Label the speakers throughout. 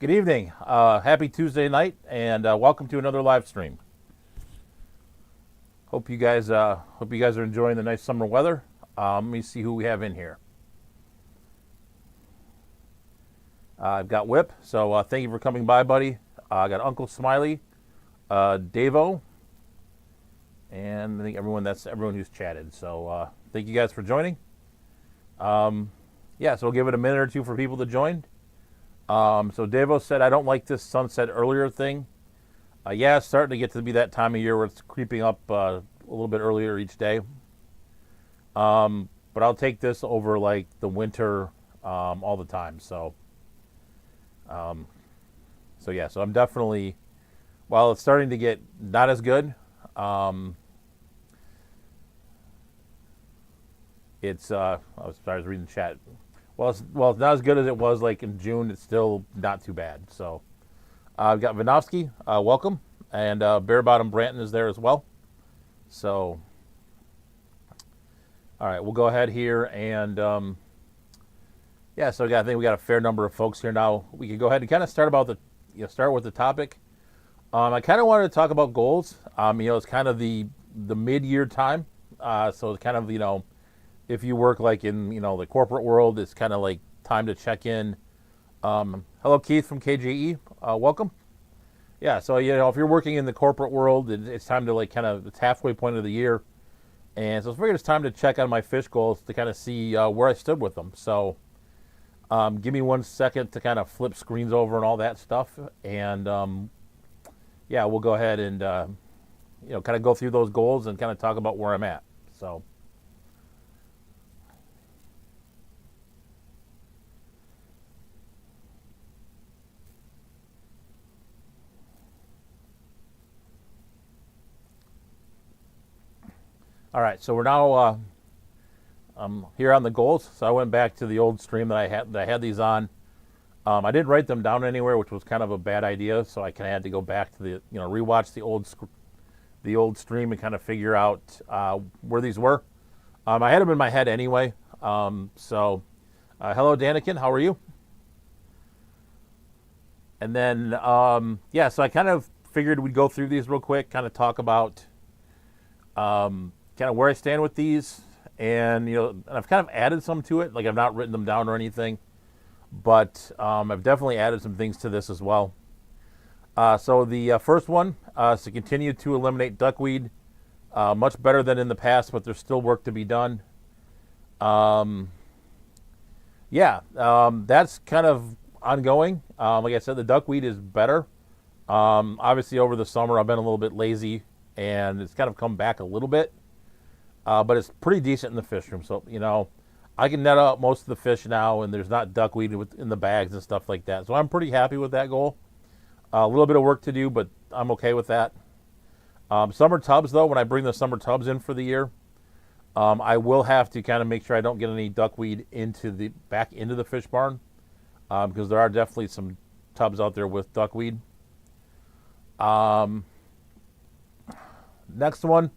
Speaker 1: Good evening. Happy Tuesday night, and welcome to another live stream. Hope you guys are enjoying the nice summer weather. Let me see who we have in here. I've got Whip, so thank you for coming by, buddy. I got Uncle Smiley, Davo, and I think everyone who's chatted. So thank you guys for joining. So we'll give it a minute or two for people to join. So Davo said, I don't like this sunset earlier thing. It's starting to get to be that time of year where it's creeping up a little bit earlier each day. But I'll take this over like the winter all the time. So I'm definitely, while it's starting to get not as good, I was reading the chat. Well, it's not as good as it was like in June. It's still not too bad. So I've got Vinovsky, welcome, and Bare Bottom Branton is there as well. So, all right, we'll go ahead here and I think we got a fair number of folks here now. We can go ahead and kind of start with the topic. I kind of wanted to talk about goals. It's kind of the mid-year time. So it's kind of, if you work like in, the corporate world, it's kind of like time to check in. Hello, Keith from KJE. Welcome. Yeah, so, if you're working in the corporate world, it's time to it's halfway point of the year. And so I figured it's time to check on my fish goals to kind of see where I stood with them. So give me 1 second to kind of flip screens over and all that stuff. And, we'll go ahead and, kind of go through those goals and kind of talk about where I'm at. So. All right, so we're now here on the goals. So I went back to the old stream that I had these on. I didn't write them down anywhere, which was kind of a bad idea. So I kind of had to go back to the rewatch the old stream and kind of figure out where these were. I had them in my head anyway. Hello, Danikin, how are you? And then so I kind of figured we'd go through these real quick, kind of talk about kind of where I stand with these, and I've kind of added some to it. Like, I've not written them down or anything, but I've definitely added some things to this as well. So the first one is to continue to eliminate duckweed. Much better than in the past, but there's still work to be done. That's kind of ongoing. Like I said, the duckweed is better. Obviously, over the summer, I've been a little bit lazy, and it's kind of come back a little bit. But it's pretty decent in the fish room. So, I can net out most of the fish now, and there's not duckweed in the bags and stuff like that. So I'm pretty happy with that goal. A little bit of work to do, but I'm okay with that. Summer tubs, though, when I bring the summer tubs in for the year, I will have to kind of make sure I don't get any duckweed back into the fish barn, because there are definitely some tubs out there with duckweed. Next one.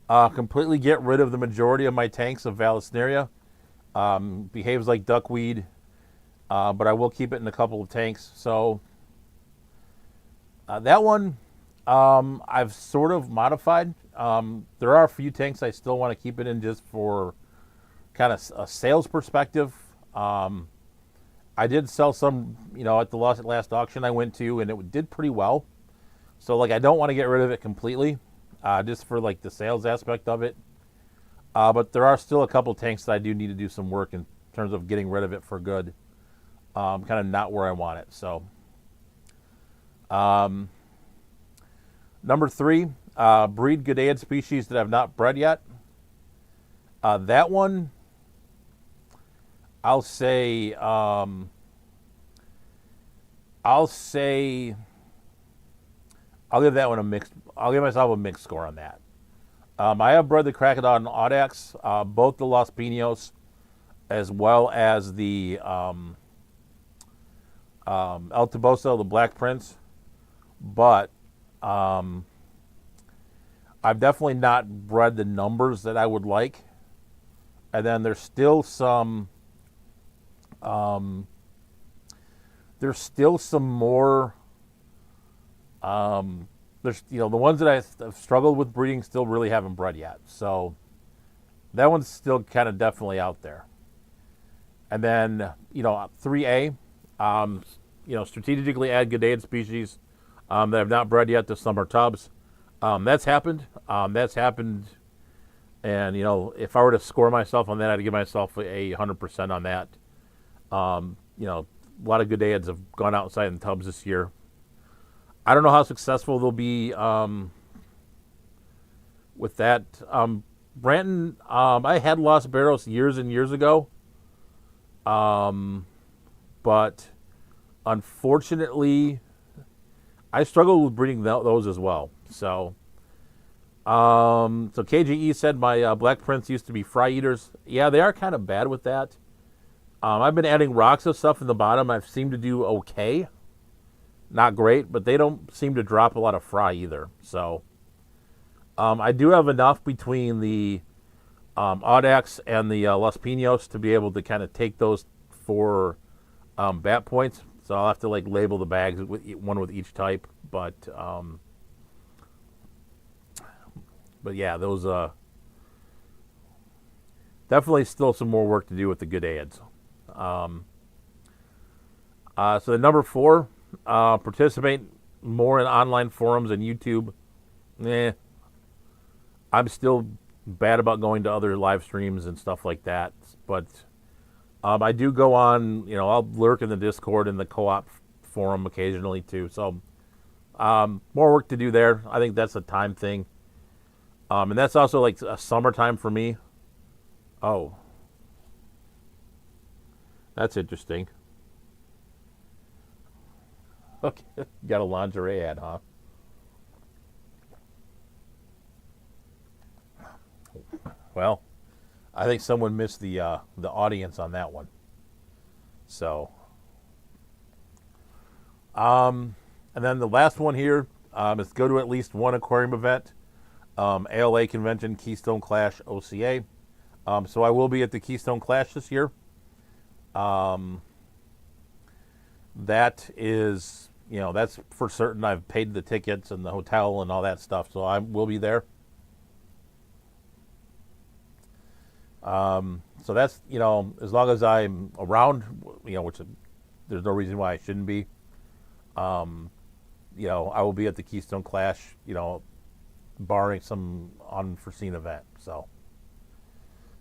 Speaker 1: Completely get rid of the majority of my tanks of Vallisneria. Behaves like duckweed, but I will keep it in a couple of tanks. So that one I've sort of modified. There are a few tanks I still want to keep it in just for kind of a sales perspective. I did sell some, at the last auction I went to, and it did pretty well. So I don't want to get rid of it completely. Just for the sales aspect of it. But there are still a couple tanks that I do need to do some work in terms of getting rid of it for good. Kind of not where I want it. So, number 3, breed Gadaid species that I've not bred yet. That one, I'll give that one a mixed. I'll give myself a mixed score on that. I have bred the Crocodile and Audax, both the Los Pinos, as well as the El Toboso, the Black Prince, but I've definitely not bred the numbers that I would like. And then there's still some there's still some more. There's the ones that I've struggled with breeding still really haven't bred yet. So that one's still kind of definitely out there. And then 3A, strategically add Gadaid species that have not bred yet to summer tubs. That's happened. And if I were to score myself on that, I'd give myself 100% on that. A lot of Gadaids have gone outside in tubs this year. I don't know how successful they'll be with that. Branton, I had Los Barros years and years ago, but unfortunately, I struggled with breeding those as well. So KGE said my Black Prince used to be fry eaters. Yeah, they are kind of bad with that. I've been adding rocks of stuff in the bottom. I've seemed to do okay. Not great, but they don't seem to drop a lot of fry either. So I do have enough between the Audax and the Los Pinos to be able to kind of take those for bat points. So I'll have to label the bags with one with each type. But yeah, those definitely still some more work to do with the Gadaids. So the number 4. Participate more in online forums and YouTube. I'm still bad about going to other live streams and stuff like that. But I do go on, I'll lurk in the Discord and the co-op forum occasionally too. So more work to do there. I think that's a time thing. And that's also a summertime for me. Oh. That's interesting. Okay, got a lingerie ad, huh? Well, I think someone missed the audience on that one. So, and then the last one here is go to at least one aquarium event, ALA convention, Keystone Clash, OCA. So I will be at the Keystone Clash this year. That is, that's for certain. I've paid the tickets and the hotel and all that stuff, so I will be there. So that's, as long as I'm around, which there's no reason why I shouldn't be. I will be at the Keystone Clash, barring some unforeseen event. So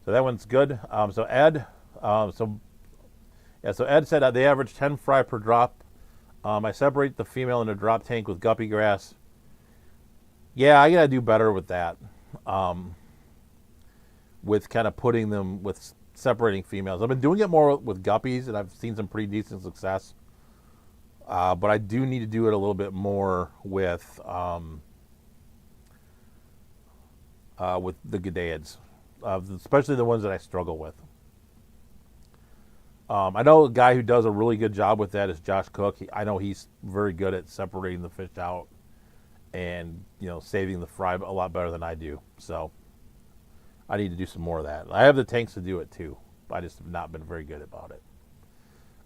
Speaker 1: that one's good. So Ed, so Ed said they average 10 fry per drop. I separate the female in a drop tank with guppy grass. Yeah, I gotta do better with that. With kind of putting them with separating females. I've been doing it more with guppies, and I've seen some pretty decent success. But I do need to do it a little bit more with the Gadaids, especially the ones that I struggle with. I know a guy who does a really good job with that is Josh Cook. I know he's very good at separating the fish out and saving the fry a lot better than I do. So I need to do some more of that. I have the tanks to do it too, but I just have not been very good about it.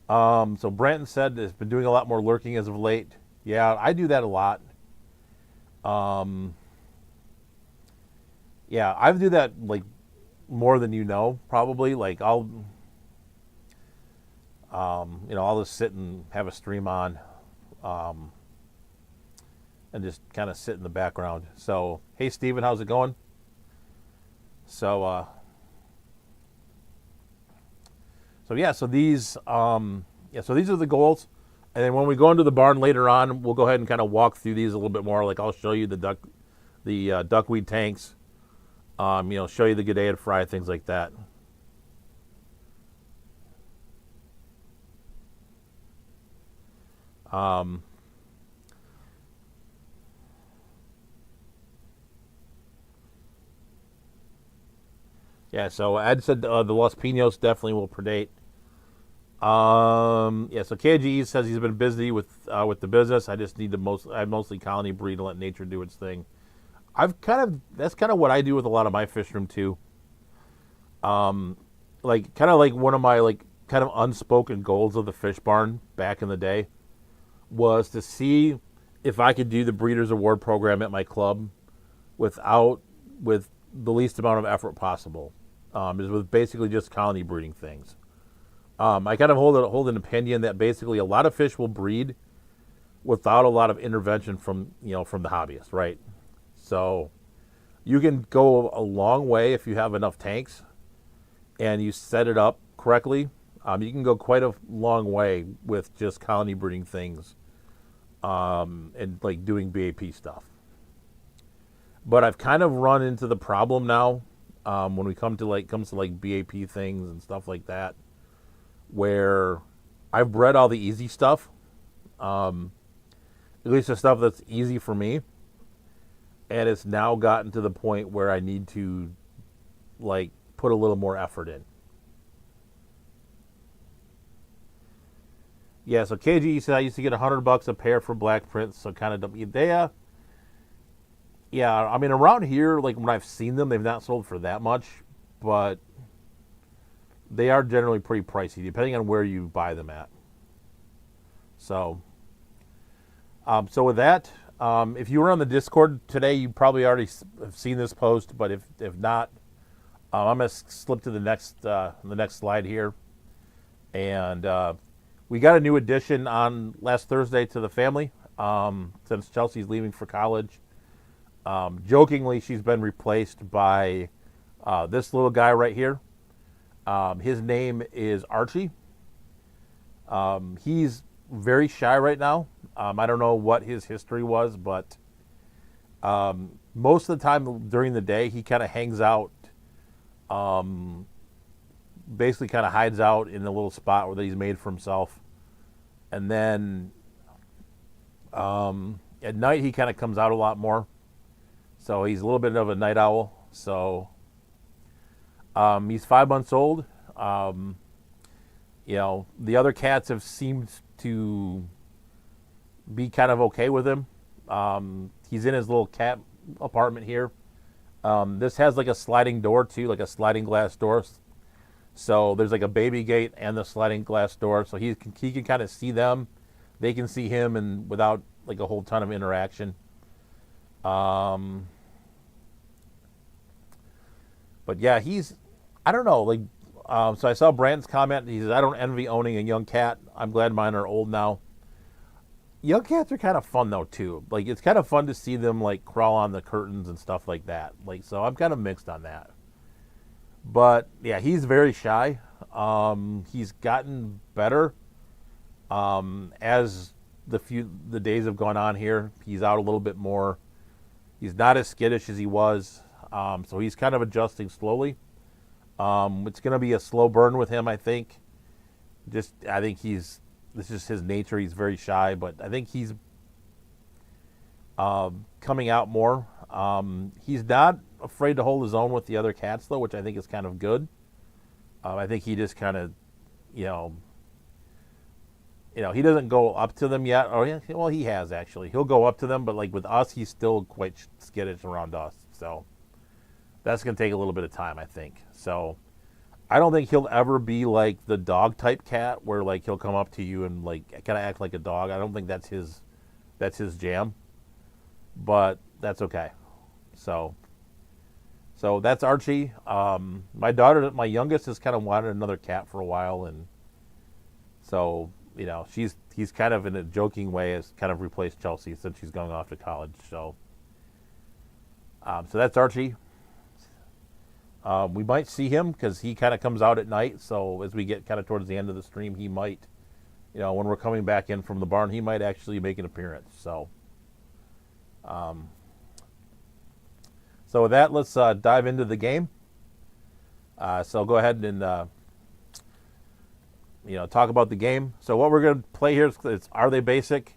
Speaker 1: So Branton said has been doing a lot more lurking as of late. Yeah, I do that a lot. Yeah, I do that more than probably. I'll just sit and have a stream on, and just kind of sit in the background. So, hey, Steven, how's it going? So these are the goals. And then when we go into the barn later on, we'll go ahead and kind of walk through these a little bit more. I'll show you the duckweed tanks, show you the Gadaid fry, things like that. Yeah, so Ed said the Los Pinos definitely will predate. So KGE says he's been busy with the business. I just need I mostly colony breed and let nature do its thing. That's kind of what I do with a lot of my fish room too. One of my kind of unspoken goals of the fish barn back in the day was to see if I could do the Breeders' Award program at my club with the least amount of effort possible. Is with basically just colony breeding things. I kind of hold an opinion that basically a lot of fish will breed without a lot of intervention from the hobbyist, right? So you can go a long way if you have enough tanks and you set it up correctly. You can go quite a long way with just colony breeding things and like doing BAP stuff. But I've kind of run into the problem now when we comes to BAP things and stuff like that, where I've bred all the easy stuff, at least the stuff that's easy for me, and it's now gotten to the point where I need to like put a little more effort in. Yeah, so KG said I used to get $100 a pair for black prints, so kind of yeah, I mean around here, like when I've seen them, they've not sold for that much, but they are generally pretty pricey depending on where you buy them at. So, so with that, if you were on the Discord today, you probably already have seen this post, but if not, I'm gonna slip to the next slide here, and we got a new addition on last Thursday to the family. Since Chelsea's leaving for college, jokingly she's been replaced by this little guy right here. His name is Archie. He's very shy right now. I don't know what his history was, but most of the time during the day, he kind of hangs out, basically kind of hides out in a little spot where he's made for himself. And then at night, he kind of comes out a lot more. So he's a little bit of a night owl. So he's 5 months old. The other cats have seemed to be kind of okay with him. He's in his little cat apartment here. This has like a sliding door too, like a sliding glass door. So there's like a baby gate and the sliding glass door. So he can kind of see them. They can see him, and without like a whole ton of interaction. But yeah, I don't know, like, so I saw Brandon's comment. He says, I don't envy owning a young cat. I'm glad mine are old now. Young cats are kind of fun though too. Like, it's kind of fun to see them like crawl on the curtains and stuff like that. Like, so I'm kind of mixed on that. But yeah, he's very shy. He's gotten better as the days have gone on here. He's out a little bit more. He's not as skittish as he was. So he's kind of adjusting slowly. It's going to be a slow burn with him, I think. This is just his nature. He's very shy, but I think he's coming out more. He's not afraid to hold his own with the other cats, though, which I think is kind of good. I think he just kind of, he doesn't go up to them yet. Well, he has actually. He'll go up to them, but like with us, he's still quite skittish around us. So that's going to take a little bit of time, I think. So I don't think he'll ever be like the dog type cat where like he'll come up to you and like kind of act like a dog. I don't think that's his jam. But that's okay. So that's Archie. My daughter, my youngest, has kind of wanted another cat for a while, and so he's kind of in a joking way has kind of replaced Chelsea since she's going off to college. So that's Archie. We might see him because he kind of comes out at night. So as we get kind of towards the end of the stream, he might, when we're coming back in from the barn, he might actually make an appearance. So, so with that, let's dive into the game. So go ahead and talk about the game. So what we're going to play here is Are They Basic?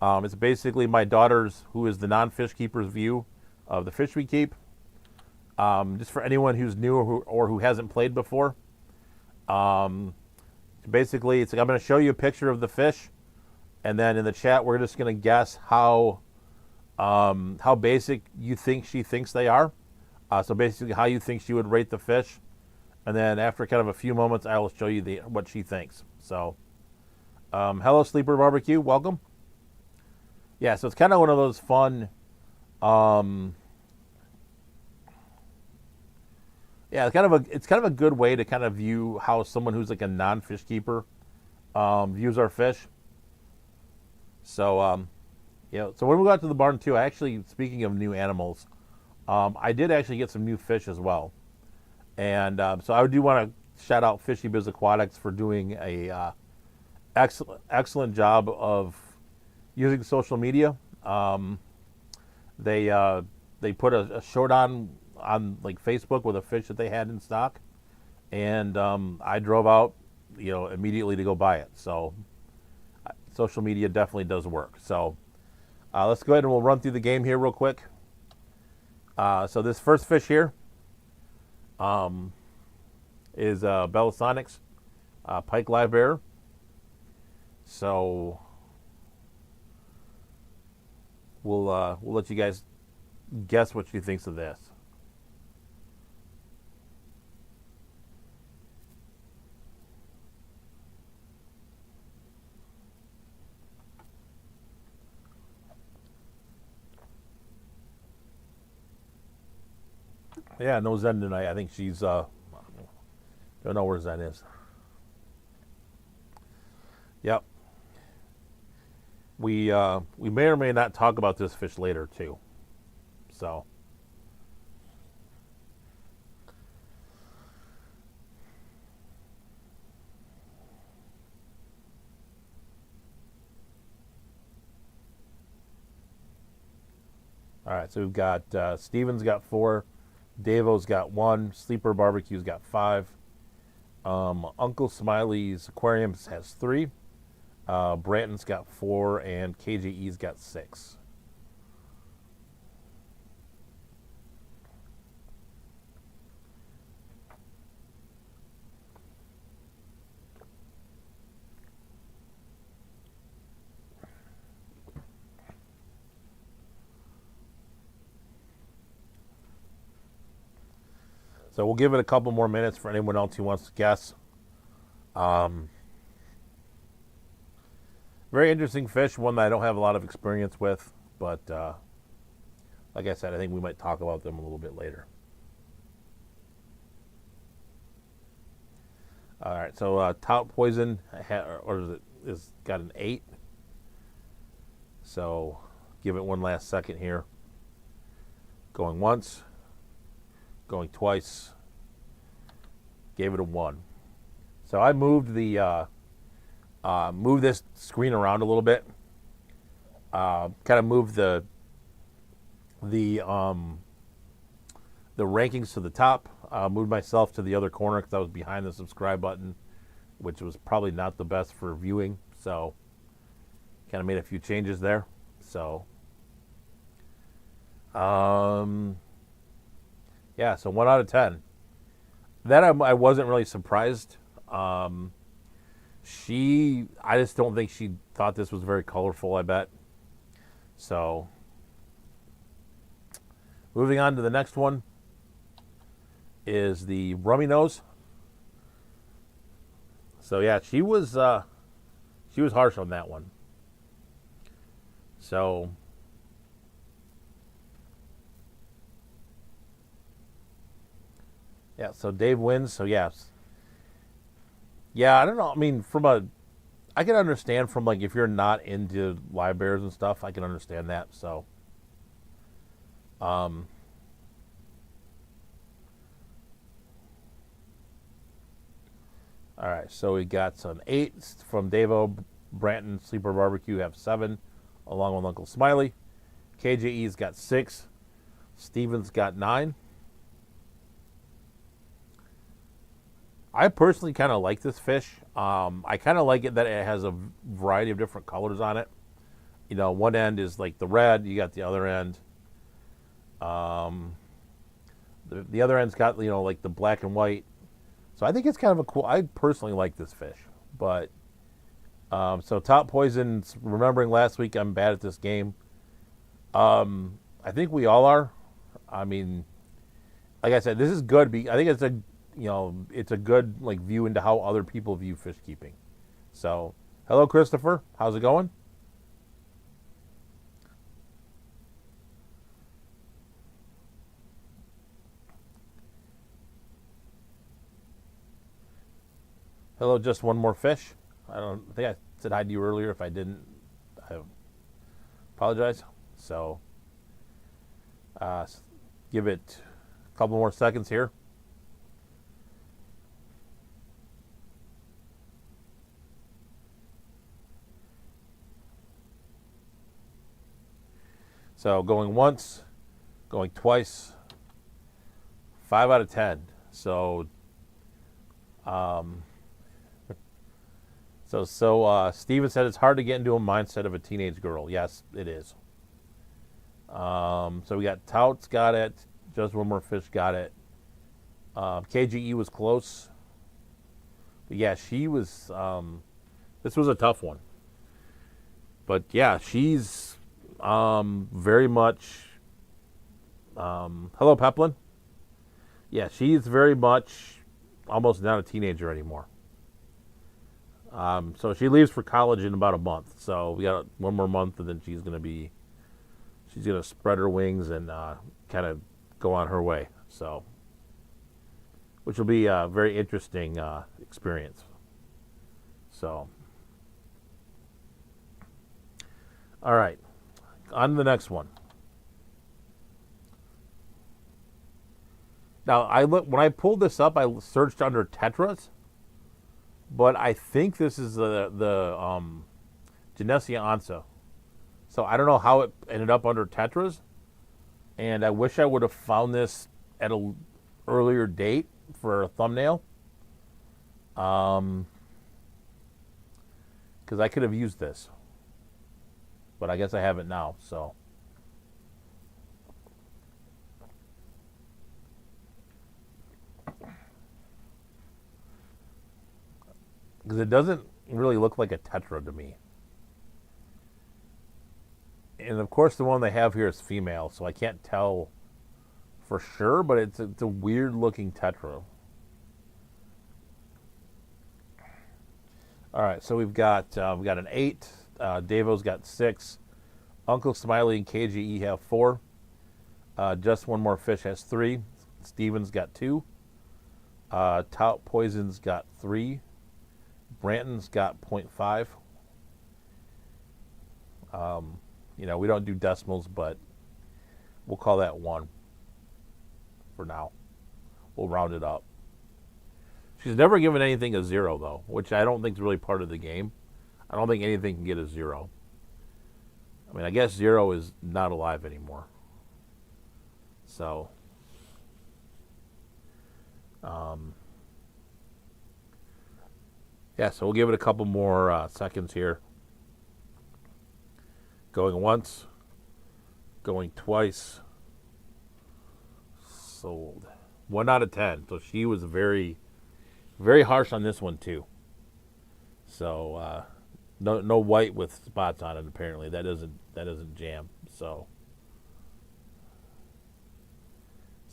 Speaker 1: It's basically my daughter's, who is the non-fish keeper's view of the fish we keep. Just for anyone who's new or who hasn't played before. Basically, it's like I'm going to show you a picture of the fish, and then in the chat we're just going to guess how basic you think she thinks they are. So basically how you think she would rate the fish. and then after kind of a few moments, I will show you what she thinks. So, hello, Sleeper Barbecue, welcome. Yeah, so it's kind of one of those fun. Yeah, it's kind of a good way to kind of view how someone who's like a non-fish keeper views our fish. So, so when we got to the barn too, I actually, speaking of new animals, I did actually get some new fish as well. And so I do want to shout out Fishy Biz Aquatics for doing a excellent job of using social media. They put a short on like Facebook with a fish that they had in stock, and I drove out, immediately to go buy it. So social media definitely does work. So let's go ahead and we'll run through the game here real quick. So this first fish here is Bellasonics Pike Live Bearer. So we'll let you guys guess what she thinks of this. Yeah, no Zen tonight. I think she's don't know where Zen is. Yep. We may or may not talk about this fish later too. So all right, so we've got Steven's got 4, Davo's got 1, Sleeper Barbecue's got 5, Uncle Smiley's Aquarium has 3, Branton's got 4, and KJE's got 6. So we'll give it a couple more minutes for anyone else who wants to guess. Very interesting fish, one that I don't have a lot of experience with, but like I said, I think we might talk about them a little bit later. All right, so Tout Poison is got an 8. So give it one last second here. Going once. Going twice. Gave it a 1. So I moved move this screen around a little bit. Kind of moved the rankings to the top. Moved myself to the other corner because I was behind the subscribe button, which was probably not the best for viewing. So kind of made a few changes there. So yeah, so 1 out of 10. That I wasn't really surprised. I just don't think she thought this was very colorful, I bet. So, moving on to the next one is the Rummy Nose. So yeah, she was harsh on that one. So yeah, so Dave wins. So yes. Yeah, I don't know. I mean, I can understand from like if you're not into live bears and stuff, I can understand that. So, all right. So we got some 8s from Davo, Branton, Sleeper Barbecue have 7, along with Uncle Smiley. KJE's got 6. Steven's got 9. I personally kind of like this fish. I kind of like it that it has a variety of different colors on it. One end is like the red. You got the other end. The other end's got, like the black and white. So I think it's kind of a cool. I personally like this fish. But so Top Poison. Remembering last week, I'm bad at this game. I think we all are. I mean, like I said, this is good. I think it's a good like view into how other people view fish keeping. So, hello, Christopher. How's it going? Hello, just one more fish. I think I said hi to you earlier. If I didn't, I apologize. So, uh, give it a couple more seconds here. So going once, going twice, 5 out of 10. So, um, Steven said it's hard to get into a mindset of a teenage girl. Yes, it is. So we got Touts got it. Just one more fish got it. KGE was close, but yeah, she was. This was a tough one, but yeah, she's very much. Hello, Peplin. Yeah, she's very much almost not a teenager anymore. So she leaves for college in about a month. So we got one more month, and then she's gonna spread her wings and kind of go on her way. So, which will be a very interesting experience. So, all right, on to the next one. Now, when I pulled this up, I searched under tetras, but I think this is the Genesia ansa. So I don't know how it ended up under tetras, and I wish I would have found this at an earlier date for a thumbnail, because I could have used this, but I guess I have it now. So. Because it doesn't really look like a tetra to me. And of course, the one they have here is female, so I can't tell for sure, but it's a weird looking tetra. All right, so we've got an 8. Davo's got 6. Uncle Smiley and KGE have 4. Just one more fish has 3. Steven's got 2. Tout Poison's got 3. Branton's got 0.5. We don't do decimals, but we'll call that 1 for now. We'll round it up. She's never given anything a 0, though, which I don't think is really part of the game. I don't think anything can get a 0. I mean, I guess 0 is not alive anymore. So, yeah, so we'll give it a couple more seconds here. Going once, going twice. Sold. 1 out of 10. So she was very, very harsh on this one too. So no white with spots on it. Apparently that doesn't jam. So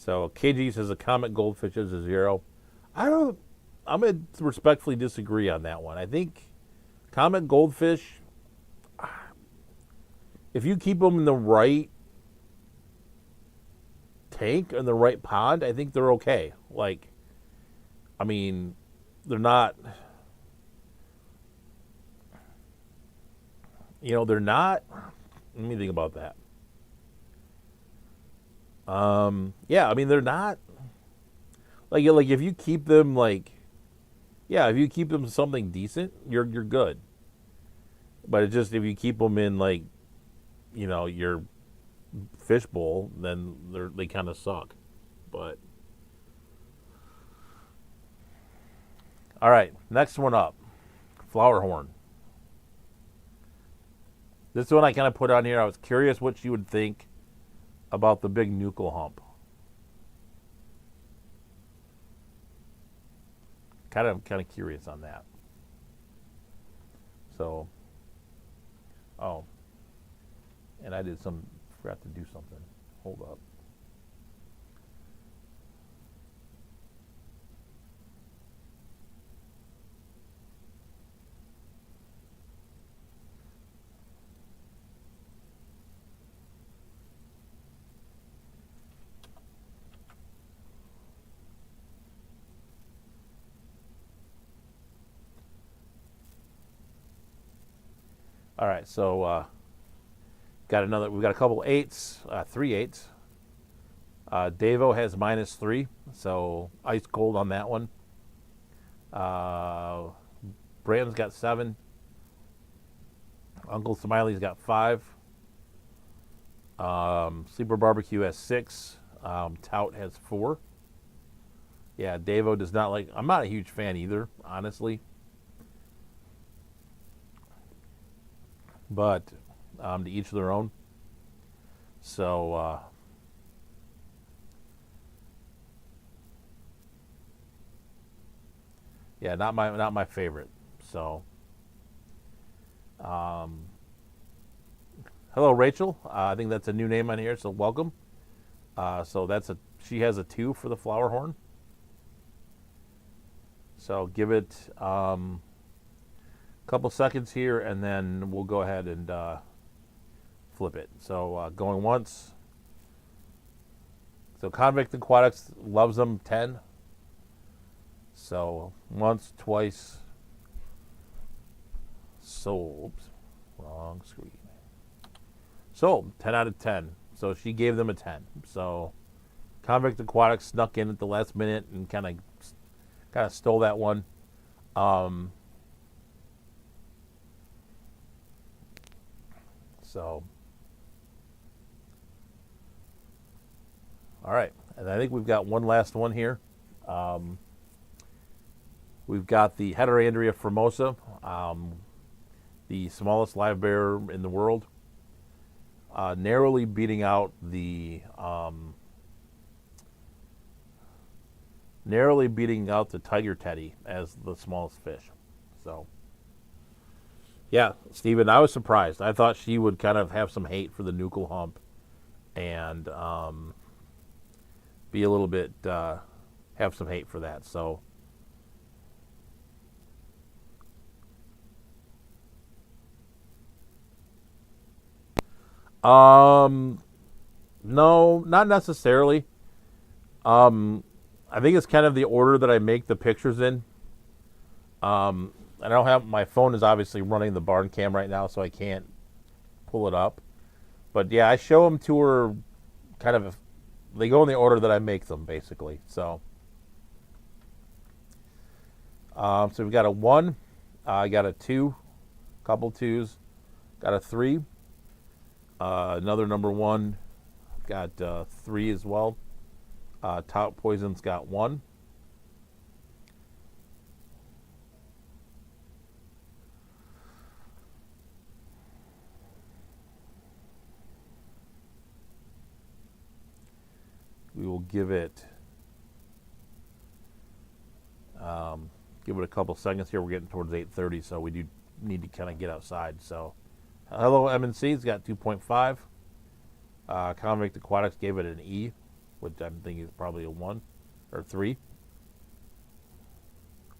Speaker 1: KG says a comet goldfish is a 0. I'm going to respectfully disagree on that one. I think comet goldfish, if you keep them in the right tank and the right pond, I think they're okay. Like, I mean, they're not, they're not, let me think about that. Yeah, I mean, they're not, like if you keep them if you keep them something decent, you're good. But it's just if you keep them in your fish bowl, then they kind of suck. But all right, next one up, flower horn. This one I kind of put on here. I was curious what you would think about the big nuchal hump. Kind of curious on that. So, and I forgot to do something. Hold up. All right, so we've got a couple eights, 3 8s. Davo has -3, so ice cold on that one. Brandon's got 7. Uncle Smiley's got 5. Sleeper Barbecue has 6. Tout has 4. Yeah, Davo does not like. I'm not a huge fan either, honestly. But to each their own. So yeah, not my favorite. So hello Rachel. I think that's a new name on here, so welcome. So she has a 2 for the flower horn. So give it a couple seconds here, and then we'll go ahead and flip it. So going once. So Convict Aquatics loves them 10. So once, twice. Sold. Wrong screen. Sold. 10 out of 10. So she gave them a 10. So Convict Aquatics snuck in at the last minute and kind of stole that one. So all right, and I think we've got one last one here. We've got the Heterandria formosa, the smallest live bear in the world, narrowly beating out the tiger teddy as the smallest fish. So yeah, Stephen, I was surprised. I thought she would kind of have some hate for the nuchal hump and be a little bit have some hate for that. So no, not necessarily. I think it's kind of the order that I make the pictures in. I don't have my phone is obviously running the barn cam right now, so I can't pull it up. But yeah, I show them to her kind of. They go in the order that I make them, basically. So we've got a 1, I got a 2, couple 2s, got a 3, another number 1, got 3 as well. Tout Poison's got 1. We will give it a couple seconds here. We're getting towards 8:30, so we do need to kind of get outside. So, hello MNC's got 2.5. Convict Aquatics gave it an E, which I'm thinking is probably a 1 or 3.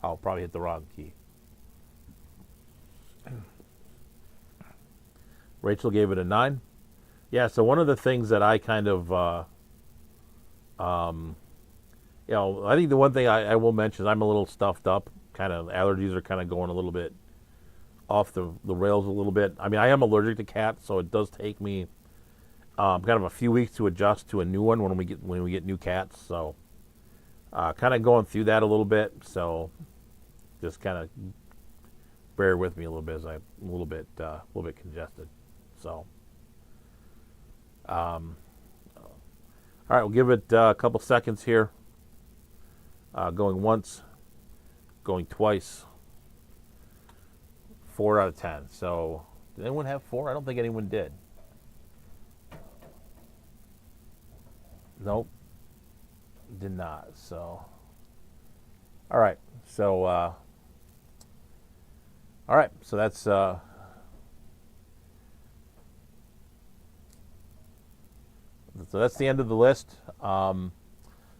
Speaker 1: I'll probably hit the wrong key. Rachel gave it a 9. Yeah, so one of the things that I kind of I think the one thing I will mention is I'm a little stuffed up. Kind of allergies are kind of going a little bit off the rails a little bit. I mean, I am allergic to cats, so it does take me kind of a few weeks to adjust to a new one when we get new cats. So kind of going through that a little bit. So just kind of bear with me a little bit as I'm a little bit congested. So all right, we'll give it a couple seconds here. Going once, going twice. 4 out of 10. So, did anyone have 4? I don't think anyone did. Nope, did not. So, all right. So, all right. So that's the end of the list.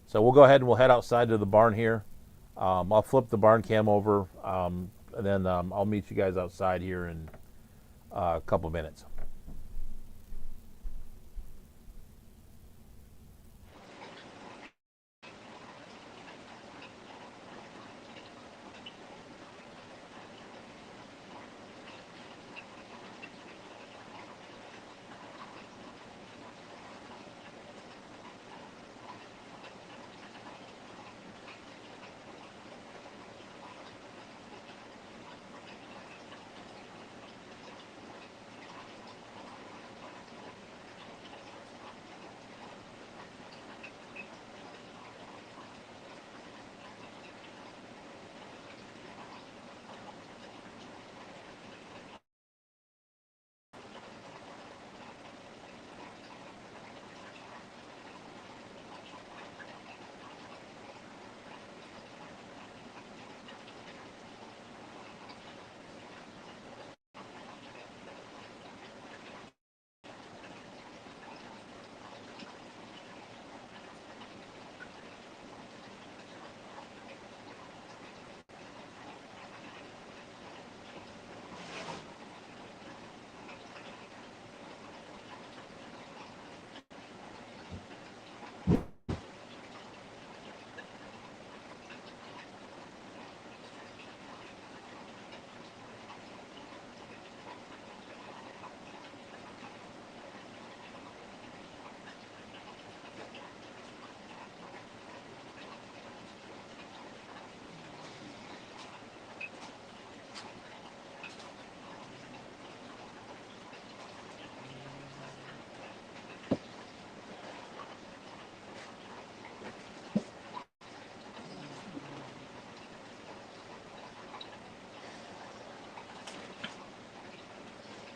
Speaker 1: So we'll go ahead and we'll head outside to the barn here. I'll flip the barn cam over, and then I'll meet you guys outside here in a couple minutes.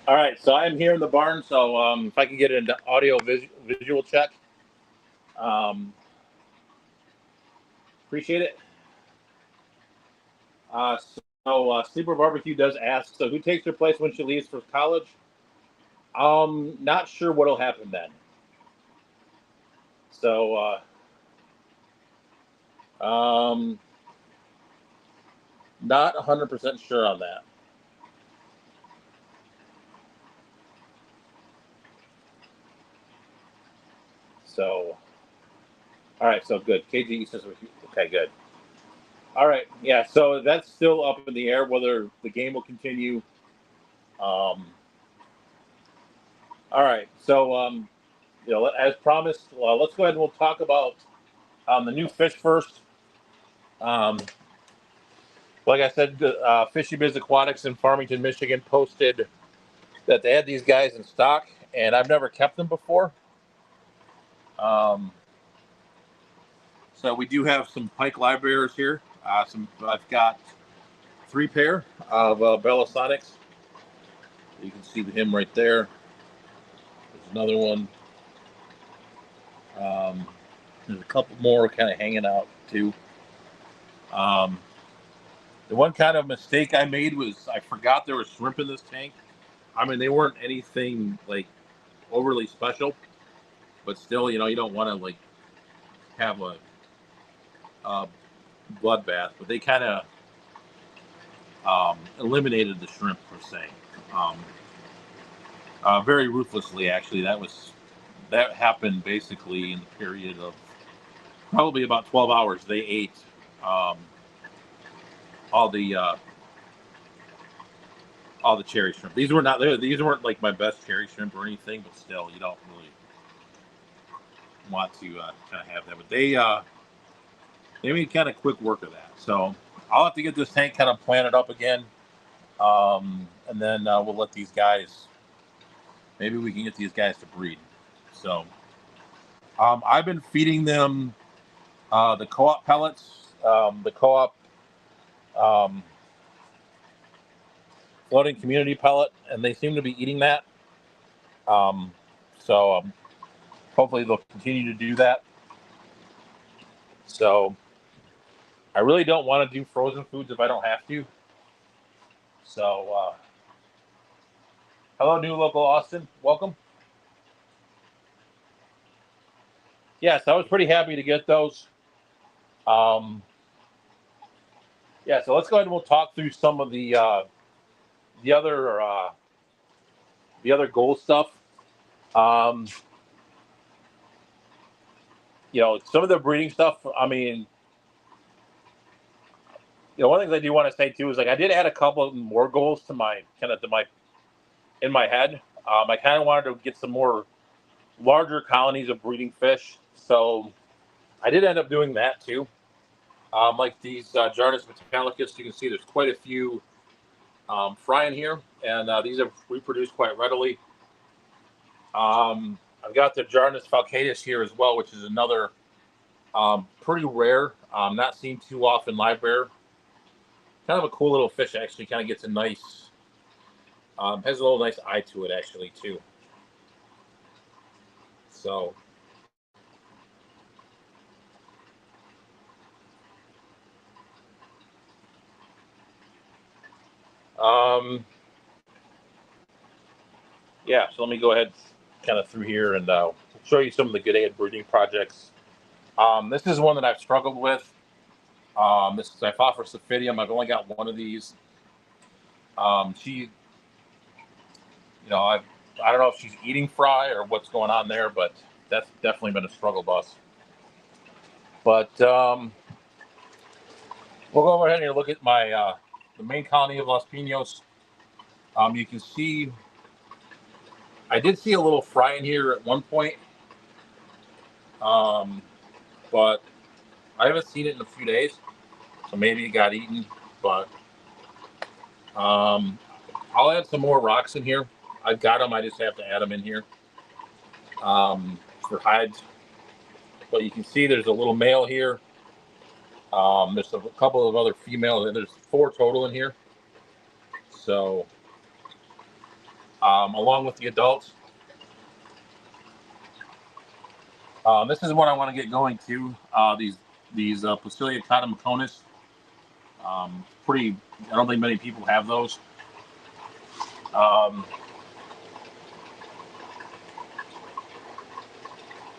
Speaker 1: All right, so I'm here in the barn. So if I can get an audio visual check, um, appreciate it. Sleeper Barbecue does ask, so who takes her place when she leaves for college? Not sure what'll happen then. So, not 100% sure on that. So, all right, so good. KG says, okay, good. All right, yeah, so that's still up in the air whether the game will continue. All right, so as promised, let's go ahead and we'll talk about the new fish first. Um, like I said, Fishy Biz Aquatics in Farmington, Michigan posted that they had these guys in stock, and I've never kept them before. Um, so we do have some pike live bearers here. I've got 3 pair of Bellasonics. You can see him right there. There's another one. There's a couple more kind of hanging out too. The one kind of mistake I made was I forgot there was shrimp in this tank. I mean, they weren't anything like overly special, but still, you don't want to like have a bloodbath. But they kind of eliminated the shrimp per se, very ruthlessly. Actually, that happened basically in the period of probably about 12 hours. They ate all the cherry shrimp. These weren't like my best cherry shrimp or anything, but still, you don't really want to kind of have that. But they made kind of quick work of that. So I'll have to get this tank kind of planted up again, and then we'll let these guys. Maybe we can get these guys to breed. So I've been feeding them the co-op pellets, the co-op floating community pellet, and they seem to be eating that. So hopefully they'll continue to do that. So I really don't want to do frozen foods if I don't have to. So hello, new local Austin. Welcome. Yes, I was pretty happy to get those. Yeah, so let's go ahead and we'll talk through some of the other gold stuff. Some of the breeding stuff. I mean, one of the things I do want to say too is like I did add a couple of more goals to my in my head. I kind of wanted to get some more larger colonies of breeding fish, so I did end up doing that too. Like these Jarnus metallicus, you can see there's quite a few frying here, and these have reproduced quite readily. I've got the Jarnus falcatus here as well, which is another pretty rare, not seen too often live bear. Kind of a cool little fish, actually. Kind of gets a nice, has a little nice eye to it, actually, too. So, yeah, so let me go ahead kind of through here and show you some of the good egg breeding projects. This is one that I've struggled with. This is Xiphophorus ophidium. I've only got one of these. She, I don't know if she's eating fry or what's going on there, but that's definitely been a struggle bus. But we'll go ahead and look at my the main colony of Los Pinos. You can see I did see a little fry in here at one point, but I haven't seen it in a few days, so maybe it got eaten. But I'll add some more rocks in here. I've got them. I just have to add them in here for hides. But you can see there's a little male here. There's a couple of other females. There's 4 total in here. So along with the adults. This is what I want to get going too. These Placilia cotymoconis. Pretty. I don't think many people have those. Um,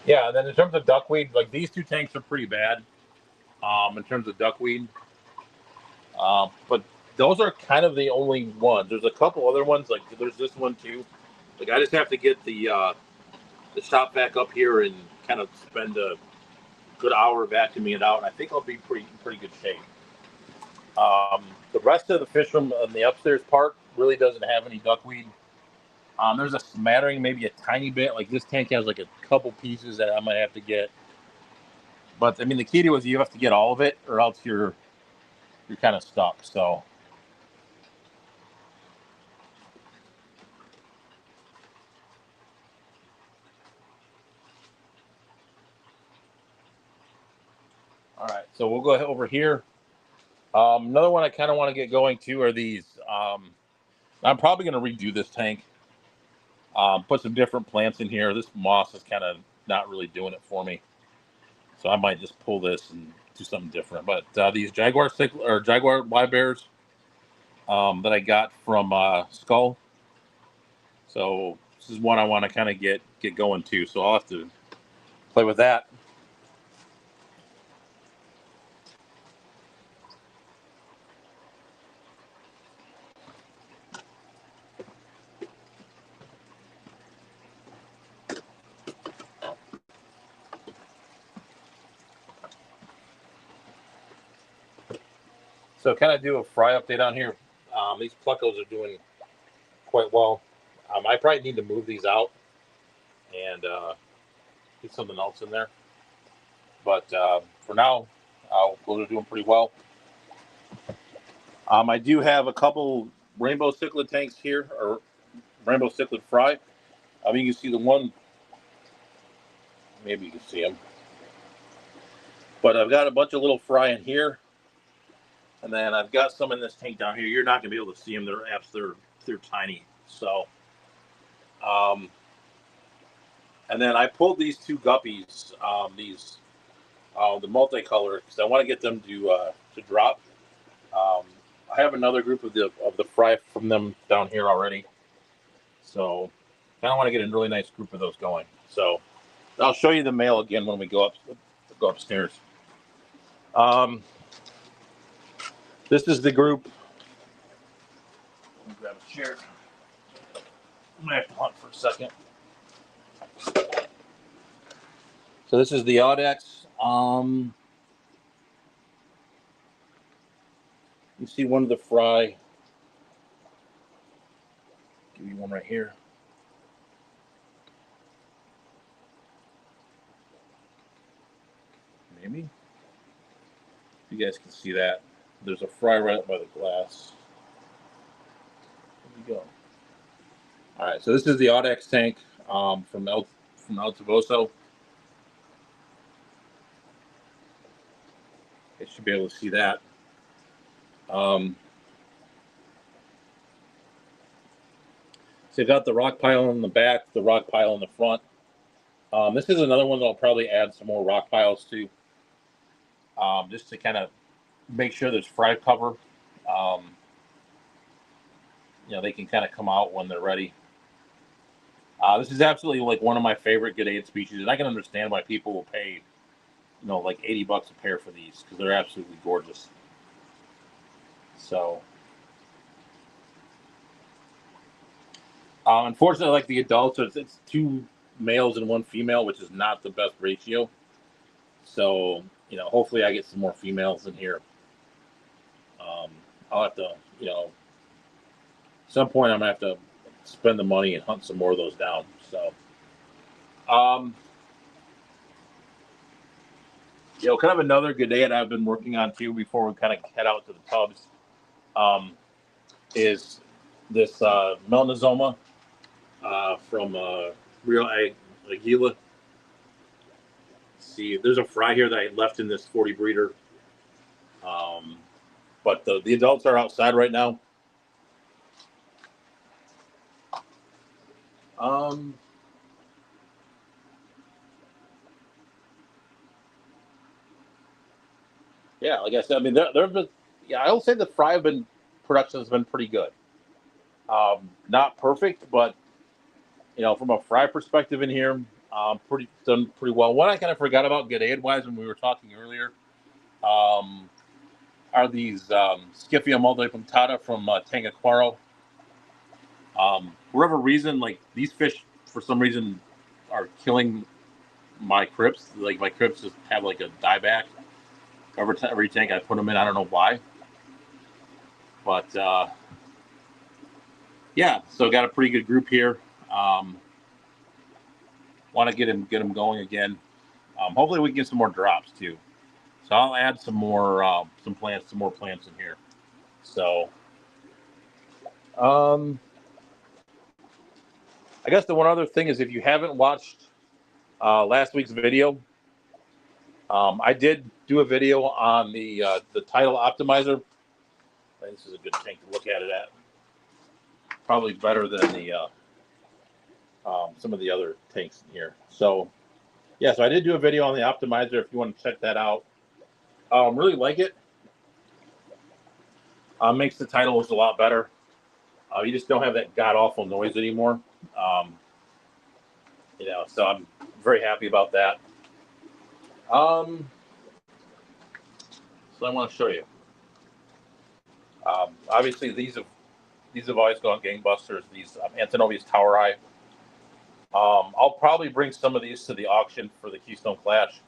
Speaker 1: yeah. And then in terms of duckweed, like these two tanks are pretty bad. In terms of duckweed, but those are kind of the only ones. There's a couple other ones. Like there's this one too. Like I just have to get the shop back up here and kind of spend a good hour vacuuming it out. And I think I'll be pretty good shape. The rest of the fish room on the upstairs part really doesn't have any duckweed. There's a smattering, maybe a tiny bit. Like this tank has like a couple pieces that I might have to get. But I mean, the key to it is you have to get all of it, or else you're kind of stuck. So, all right. So we'll go ahead over here. Another one I kind of want to get going to are these. I'm probably going to redo this tank. Put some different plants in here. This moss is kind of not really doing it for me, so I might just pull this and do something different. But these Jaguar Y bears that I got from Skull. So this is one I want to kind of get going too. So I'll have to play with that. So kind of do a fry update on here. These pluckos are doing quite well. I probably need to move these out and get something else in there. But for now, those are doing pretty well. I do have a couple rainbow cichlid tanks here, or rainbow cichlid fry. I mean, you can see the one. Maybe you can see them. But I've got a bunch of little fry in here. And then I've got some in this tank down here. You're not going to be able to see them. They're tiny. So, and then I pulled these two guppies, the multicolor, because I want to get them to drop. I have another group of the fry from them down here already. So, kind of want to get a really nice group of those going. So, I'll show you the male again when we go upstairs. This is the group. Let me grab a chair. I'm gonna have to hunt for a second. So this is the Audex. You see one of the fry. Give you one right here. Maybe you guys can see that. There's a fry right up by the glass. There we go. All right, so this is the Audex tank from El Tavoso. You should be able to see that. So you've got the rock pile in the back, the rock pile in the front. This is another one that I'll probably add some more rock piles to, just to kind of make sure there's fry cover. They can kind of come out when they're ready. This is absolutely like one of my favorite Gadaid species, and I can understand why people will pay, like $80 a pair for these, because they're absolutely gorgeous. So, unfortunately, like the adults, it's two males and one female, which is not the best ratio. So, hopefully I get some more females in here. I'll have to, at some point I'm gonna have to spend the money and hunt some more of those down. So, kind of another Gadaid I've been working on too before we kind of head out to the tubs, is this Melnozoma from Real Aguila. See, there's a fry here that I left in this 40 breeder. But the adults are outside right now. Um, yeah, like I said, I mean, there have been, yeah, I will say the fry have been production has been pretty good. Not perfect, but from a fry perspective in here, pretty done pretty well. One I kind of forgot about G'day wise when we were talking earlier, um, are these Scipia multipunctata from Tangaquaro. For whatever reason, like these fish, for some reason, are killing my crypts. Like my crypts just have like a dieback every tank I put them in. I don't know why, but yeah. So got a pretty good group here. Um, Want to get him going again. Hopefully we can get some more drops too. So I'll add some more plants in here. So um, I guess the one other thing is if you haven't watched last week's video, I did do a video on the title optimizer. This is a good tank to look at it at. Probably better than the some of the other tanks in here. So yeah, so I did do a video on the optimizer. If you want to check that out, really like it. Makes the titles a lot better. You just don't have that god awful noise anymore. Um, so I'm very happy about that. So I want to show you. Obviously, these have always gone gangbusters. These Antonovi's Tower Eye. I'll probably bring some of these to the auction for the Keystone Clash.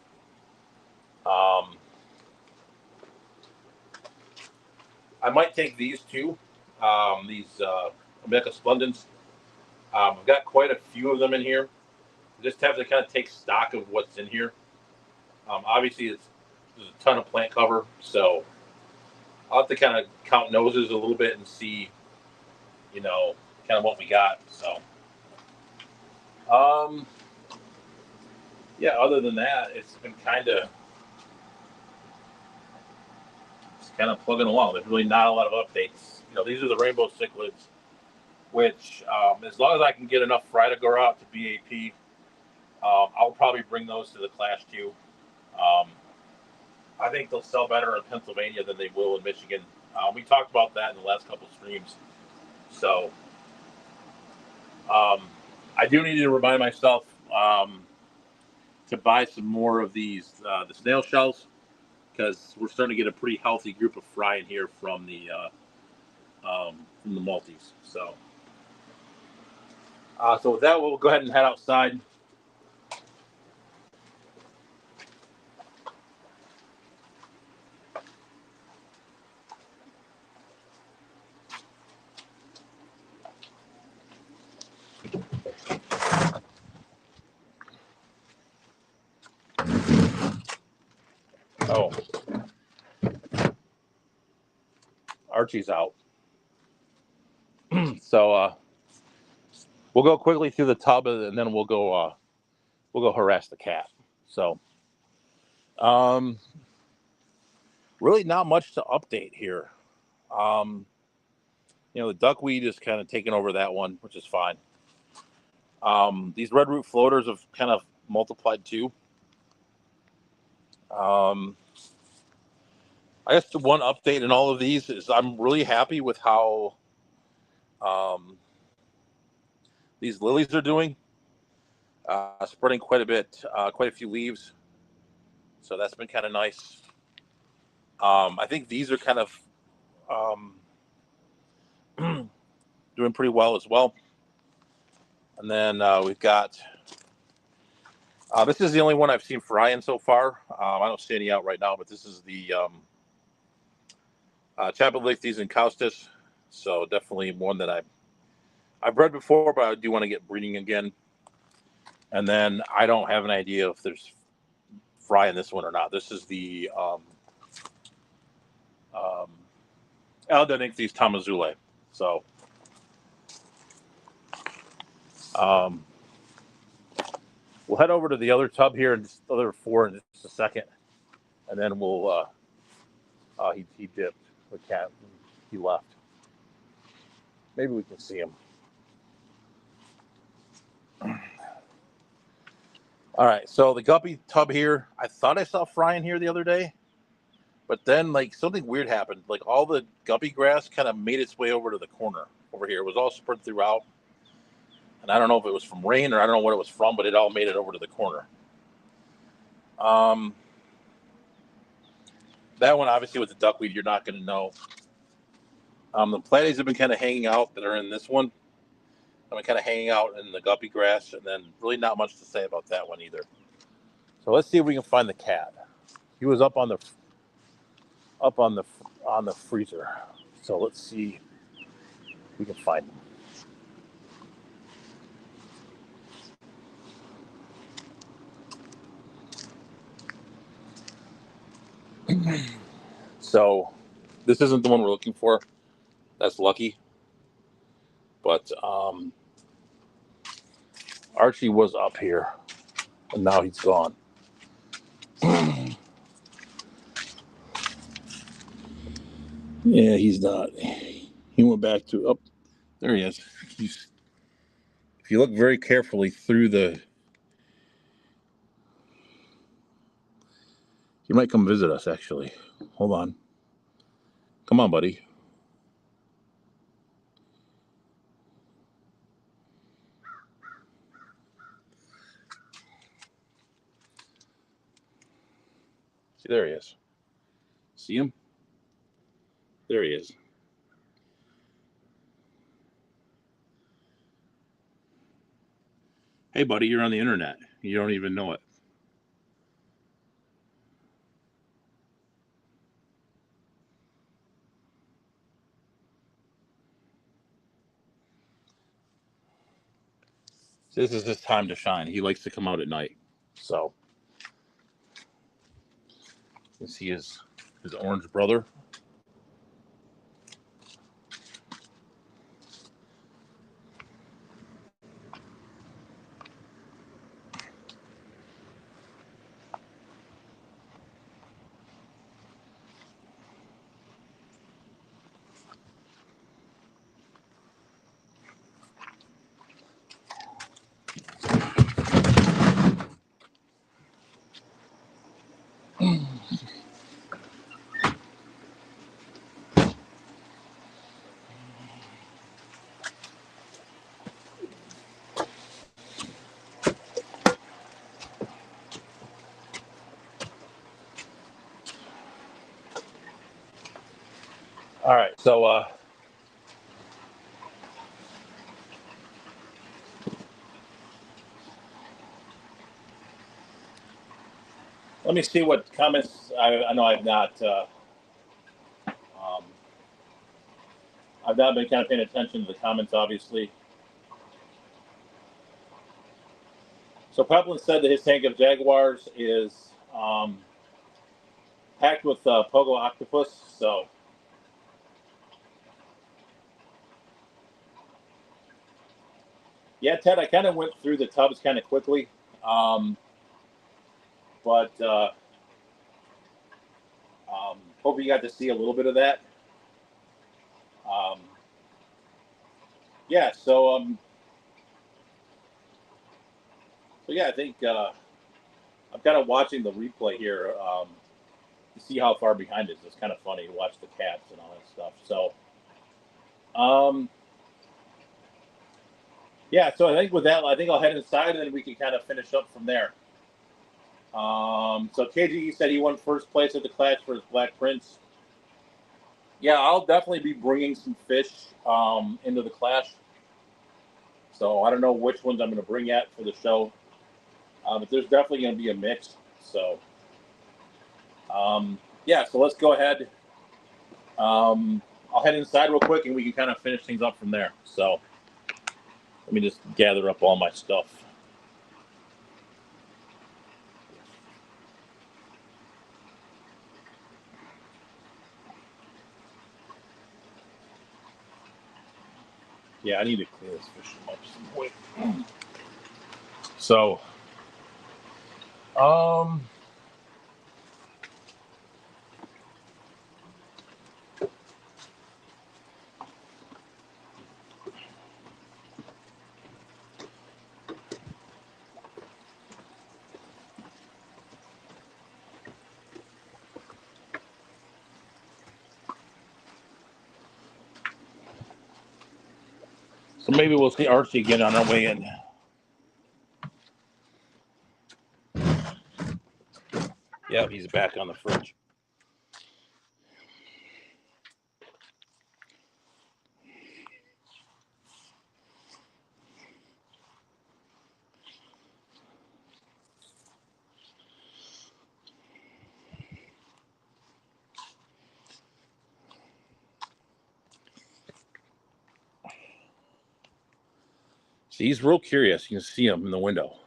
Speaker 1: I might take these too. These Omega Splendens. I've got quite a few of them in here. Just have to kind of take stock of what's in here. Obviously, there's a ton of plant cover, so I'll have to kind of count noses a little bit and see, kind of what we got. So, yeah. Other than that, it's been kind of plugging along. There's really not a lot of updates. These are the rainbow cichlids, which, as long as I can get enough fry to go out to BAP, I'll probably bring those to the Clash too. I think they'll sell better in Pennsylvania than they will in Michigan. We talked about that in the last couple of streams. So I do need to remind myself to buy some more of the snail shells, because we're starting to get a pretty healthy group of fry in here from the Maltese. So with that, we'll go ahead and head outside. Oh, Archie's out. So we'll go quickly through the tub, and then we'll go harass the cat. So really not much to update here. The duckweed is kind of taking over that one, which is fine. These red root floaters have kind of multiplied too. I guess the one update in all of these is I'm really happy with how these lilies are doing. Spreading quite a bit, quite a few leaves. So that's been kind of nice. I think these are kind of doing pretty well as well. And then we've got, this is the only one I've seen frying so far. I don't see any out right now, but this is the Chapellichthys and Caustis. So definitely one that I've bred before, but I do want to get breeding again. And then I don't have an idea if there's fry in this one or not. This is the Aldenichthys Tamazule. So we'll head over to the other tub here in just the other four in just a second, and then we'll. He dipped the cat. He left. Maybe we can see him. All right, so the guppy tub here, I thought I saw fry in here the other day, but then like something weird happened. Like all the guppy grass kind of made its way over to the corner over here. It was all spread throughout, and I don't know if it was from rain or I don't know what it was from, but it all made it over to the corner. That one obviously with the duckweed, you're not going to know. The platies have been kind of hanging out that are in this one. I've been kind of hanging out in the guppy grass, and then really not much to say about that one either. So let's see if we can find the cat. He was up on the freezer. So let's see if we can find him. So this isn't the one we're looking for. That's lucky. But Archie was up here, and now he's gone. Yeah, he's not. He went back to up. There he is. If you look very carefully through the, he might come visit us. Actually, hold on. Come on, buddy. See, there he is. See him? There he is. Hey, buddy, you're on the internet. You don't even know it. This is his time to shine. He likes to come out at night. So, you see his orange brother. All right, so let me see what comments. I know um, I've not been kind of paying attention to the comments, obviously. So Peplin said that his tank of Jaguars is packed with Pogo Octopus. So yeah, Ted, I kind of went through the tubs kind of quickly, but hope you got to see a little bit of that. Um, yeah, so yeah, I think I'm kind of watching the replay here to see how far behind it is. It's kind of funny to watch the cats and all that stuff. So, yeah, so I think with that, I think I'll head inside and then we can kind of finish up from there. So KG said he won first place at the clash for his Black Prince. Yeah, I'll definitely be bringing some fish into the clash. So I don't know which ones I'm going to bring yet for the show, but there's definitely going to be a mix. So, yeah, so let's go ahead. I'll head inside real quick and we can kind of finish things up from there. So let me just gather up all my stuff. Yeah, I need to clear this fish up some point. So, So maybe we'll see Archie again on our way in. Yep, he's back on the fridge. See, he's real curious. You can see him in the window.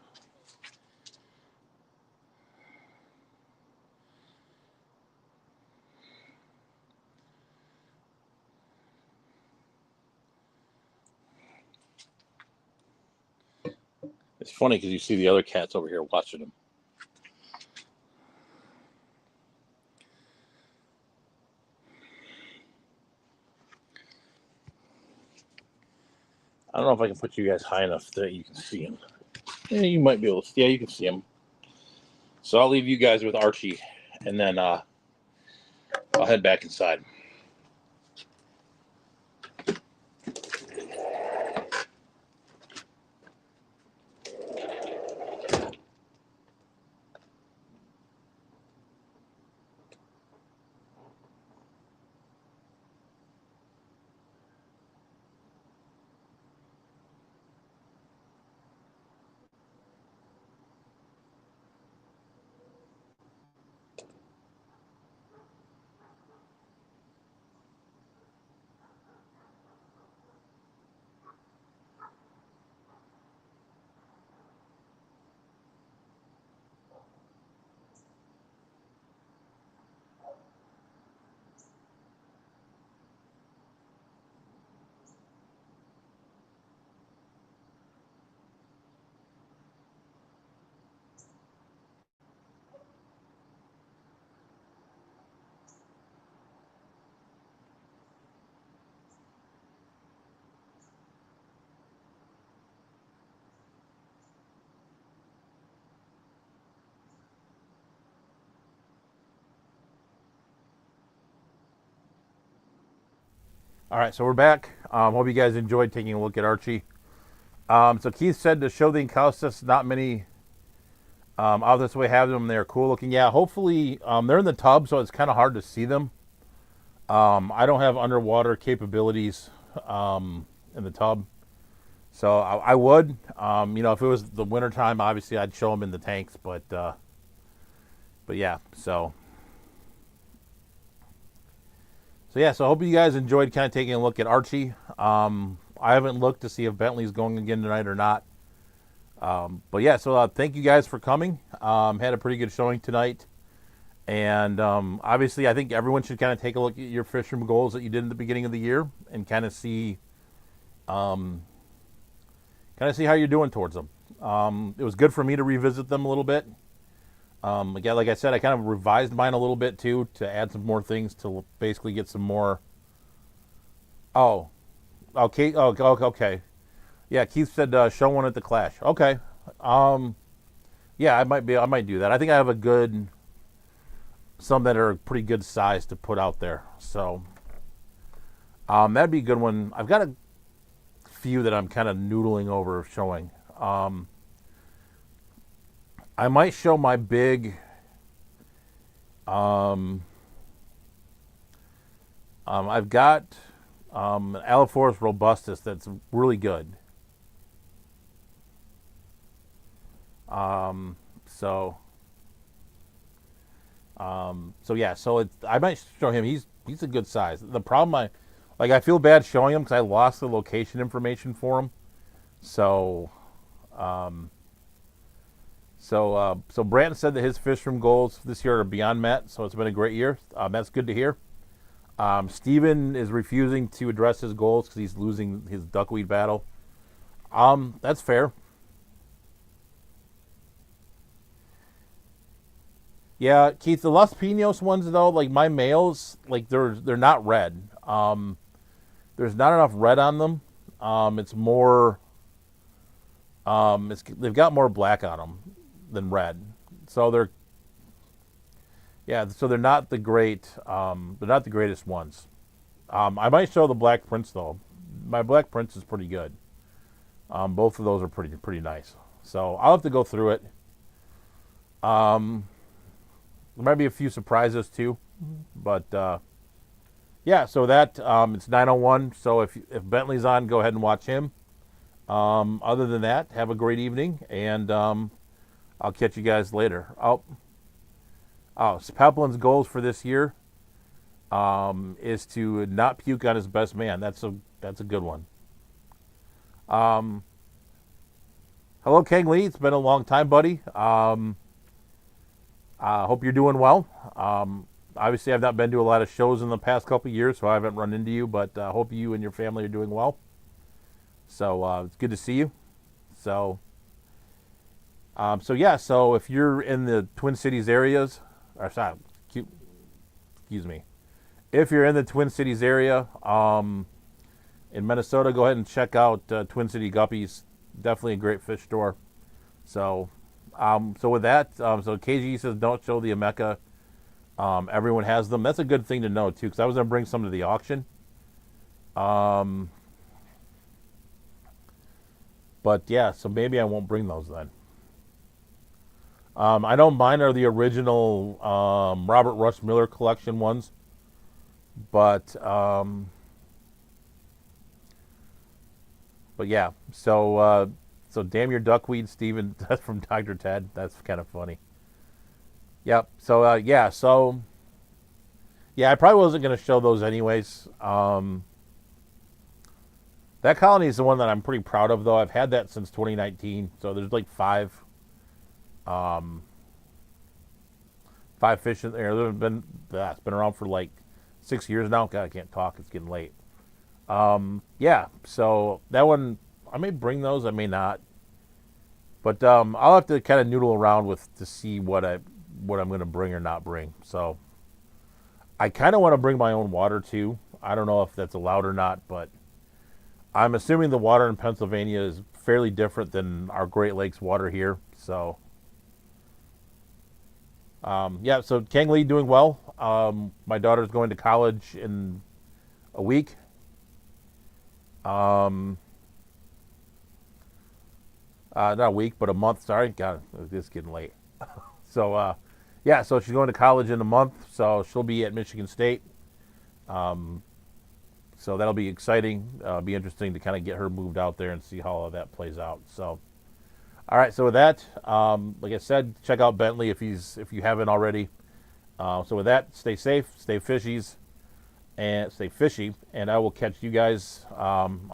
Speaker 1: It's funny because you see the other cats over here watching him. I don't know if I can put you guys high enough that you can see him. Yeah, you might be able to. Yeah, you can see him. So I'll leave you guys with Archie, and then I'll head back inside. All right, so we're back. Hope you guys enjoyed taking a look at Archie. So Keith said to show the Encaustus, not many out this way have them. They're cool looking. Yeah, hopefully they're in the tub, so it's kind of hard to see them. I don't have underwater capabilities in the tub, so I would. If it was the wintertime, obviously I'd show them in the tanks, but yeah, so yeah, so I hope you guys enjoyed kind of taking a look at Archie. I haven't looked to see if Bentley's going again tonight or not. But yeah, so thank you guys for coming. Had a pretty good showing tonight. And obviously, I think everyone should kind of take a look at your fisherman goals that you did in the beginning of the year and kind of see how you're doing towards them. It was good for me to revisit them a little bit. Again, like I said, I kind of revised mine a little bit too to add some more things to basically get some more. Oh, okay. Oh, okay. Yeah, Keith said show one at the Clash. Okay. Yeah, I might do that. I think I have some that are pretty good size to put out there. So that'd be a good one. I've got a few that I'm kind of noodling over showing. I might show my big I've got an Allophorus robustus that's really good. I might show him. He's a good size. The problem I feel bad showing him because I lost the location information for him. So Brandon said that his fish room goals this year are beyond met. So it's been a great year. That's good to hear. Steven is refusing to address his goals because he's losing his duckweed battle. That's fair. Yeah, Keith, the Los Pinos ones though, like my males, like they're not red. There's not enough red on them. It's more. They've got more black on them than red, so they're not the great. They're not the greatest ones. I might show the Black Prince though. My Black Prince is pretty good. Both of those are pretty nice. So I'll have to go through it. Um, there might be a few surprises too, but yeah. So that it's 9:01. So if Bentley's on, go ahead and watch him. Other than that, have a great evening, and I'll catch you guys later. Paplin's goals for this year is to not puke on his best man. That's a good one. Hello, Kang Lee. It's been a long time, buddy. I hope you're doing well. Obviously, I've not been to a lot of shows in the past couple of years, so I haven't run into you, but I hope you and your family are doing well. So it's good to see you. So so if you're in the Twin Cities areas, or sorry, excuse me, if you're in the Twin Cities area in Minnesota, go ahead and check out Twin City Guppies. Definitely a great fish store. So with that, so KG says don't show the Emeka. Everyone has them. That's a good thing to know too, because I was gonna bring some to the auction. But yeah, so maybe I won't bring those then. I know mine are the original Robert Rush Miller collection ones, but yeah. So damn your duckweed, Steven. That's from Dr. Ted. That's kind of funny. Yep. So yeah. So yeah, I probably wasn't going to show those anyways. That colony is the one that I'm pretty proud of, though. I've had that since 2019. So there's like five fish in there. It's been around for like 6 years now. God, I can't talk. It's getting late. Yeah. So that one, I may bring those. I may not. But I'll have to kind of noodle around to see what I'm going to bring or not bring. So I kind of want to bring my own water too. I don't know if that's allowed or not, but I'm assuming the water in Pennsylvania is fairly different than our Great Lakes water here. So yeah. So Kang Lee doing well. My daughter's going to college in a week. Not a week, but a month. Sorry, God, it's getting late. So, yeah, so she's going to college in a month. So she'll be at Michigan State. So that'll be exciting. Be interesting to kind of get her moved out there and see how all that plays out. So, all right. So with that, like I said, check out Bentley if you haven't already. So with that, stay safe, stay fishy, and I will catch you guys